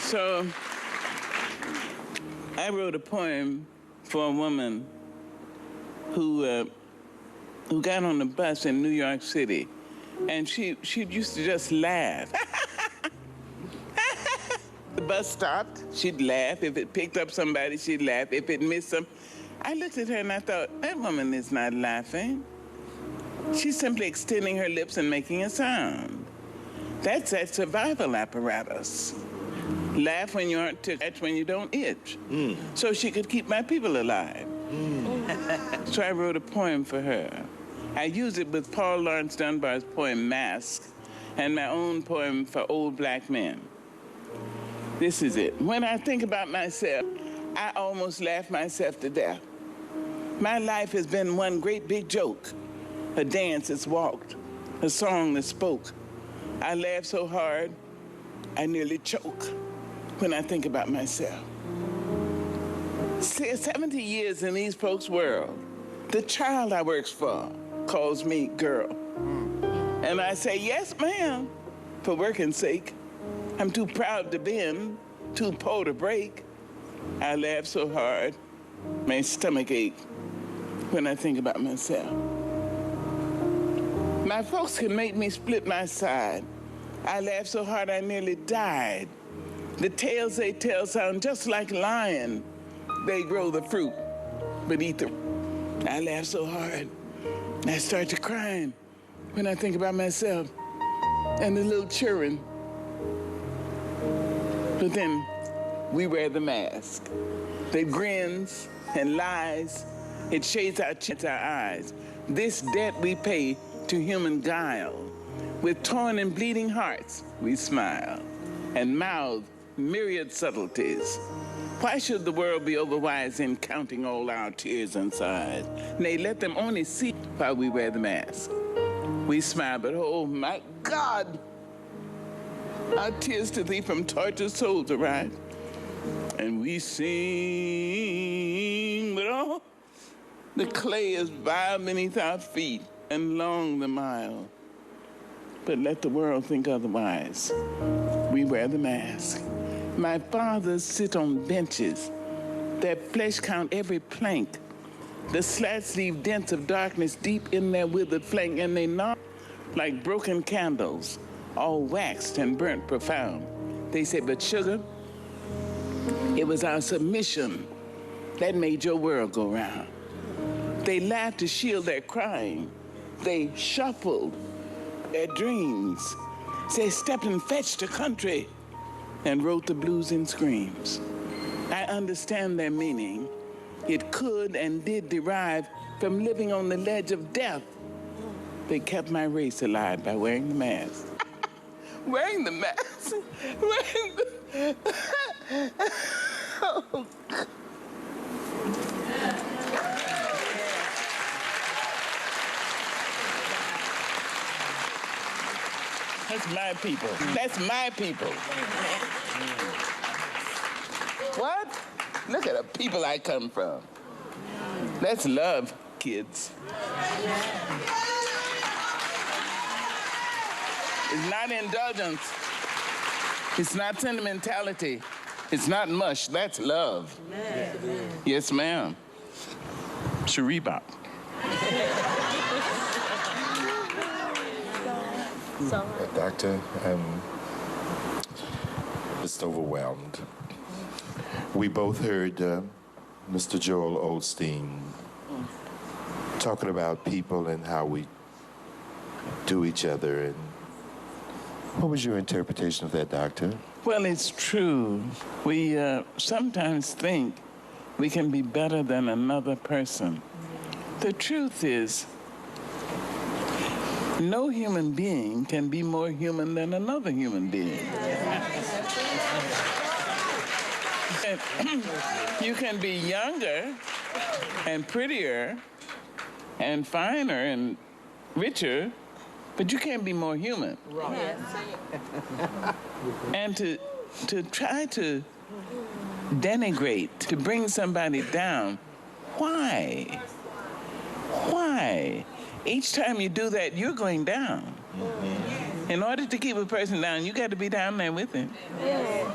So I wrote a poem for a woman who got on the bus in New York City, and she used to just laugh. The bus stopped, she'd laugh. If it picked up somebody, she'd laugh. If it missed them, I looked at her and I thought, that woman is not laughing. She's simply extending her lips and making a sound. That's that survival apparatus. Laugh when you aren't to catch when you don't itch. So she could keep my people alive. So I wrote a poem for her. I used it with Paul Laurence Dunbar's poem, Mask, and my own poem for Old Black Men. This is it. When I think about myself, I almost laugh myself to death. My life has been one great big joke, a dance that's walked, a song that spoke. I laugh so hard, I nearly choke when I think about myself. 70 years in these folks' world, the child I works for calls me girl. And I say, yes, ma'am, for working sake. I'm too proud to bend, too poor to break. I laugh so hard, my stomach ache when I think about myself. My folks can make me split my side. I laughed so hard I nearly died. The tales they tell sound just like lying. They grow the fruit, but eat the... I laugh so hard, I start to crying when I think about myself and the little children. But then we wear the mask. They grins and lies. It shades our eyes. This debt we pay to human guile. With torn and bleeding hearts, we smile and mouth myriad subtleties. Why should the world be overwise in counting all our tears and sighs? Nay, let them only see while we wear the mask. We smile, but oh my God, our tears to thee from tortured souls arise. And we sing, but oh, the clay is vile beneath our feet and long the mile. But let the world think otherwise. We wear the mask. My fathers sit on benches. Their flesh count every plank. The slats leave dents of darkness deep in their withered flank, and they nod like broken candles, all waxed and burnt profound. They say, but sugar, it was our submission that made your world go round. They laughed to shield their crying. They shuffled their dreams. They stepped and fetched a country and wrote the blues in screams. I understand their meaning. It could and did derive from living on the ledge of death. They kept my race alive by wearing the mask. Wearing the mask? Wearing the... Oh. That's my people. That's my people. What? Look at the people I come from. That's love, kids. It's not indulgence. It's not sentimentality. It's not mush. That's love. Yes, ma'am. Shariba. Doctor, I'm just overwhelmed. We both heard Mr. Joel Osteen talking about people and how we do each other. And what was your interpretation of that, Doctor? Well, it's true. We sometimes think we can be better than another person. The truth is, no human being can be more human than another human being. You can be younger and prettier and finer and richer, but you can't be more human. Right. And to try to denigrate, to bring somebody down, why? Why? Each time you do that, you're going down. In order to keep a person down, you got to be down there with him. Yeah.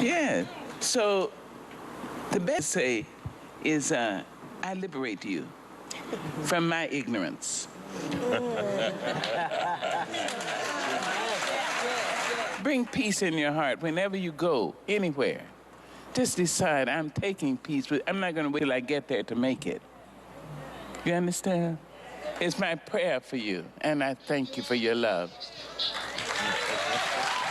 Yeah. So the best say is, I liberate you from my ignorance. Bring peace in your heart whenever you go, anywhere. Just decide, I'm taking peace. I'm not going to wait till I get there to make it. You understand? It's my prayer for you, and I thank you for your love.